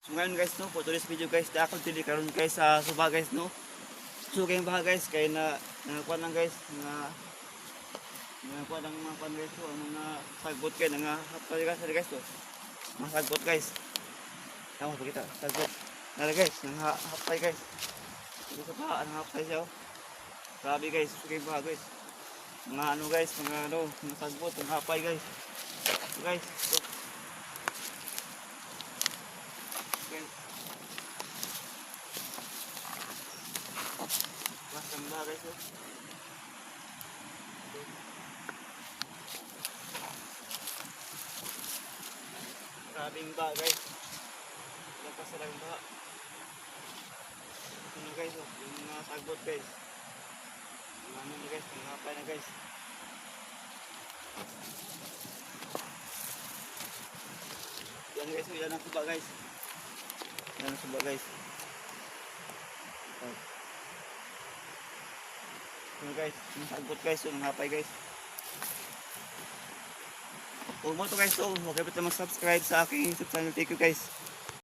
Ngayon guys no, for today's video guys, da ako dili karon guys sa suba guys no. So kayong baha guys, kay na nakakuan lang guys, nakakuan lang mga pan guys, so ang mga sagot kay nga hapay guys to. Mga sagot guys. Tama pa kita, sagot. Nara guys, nang hapay guys. Dito sa baha, nang hapay siya. Grabe guys, so kayong baha guys. Mga ano guys, mga sagot, ang hapay guys. So guys, so. Guys. Ang baha guys oh. Grabing baha guys. Lakas sa lang baha. Ano guys oh, yung mga sagot guys. Yung ano na guys, yung hapay na guys. Yan guys oh, yan ang suba guys. Yan ang suba guys. Ano guys, yung sagot guys, yung hapay guys. Kung mo to guys, huwag kayo mag-subscribe sa aking YouTube channel. Thank you guys.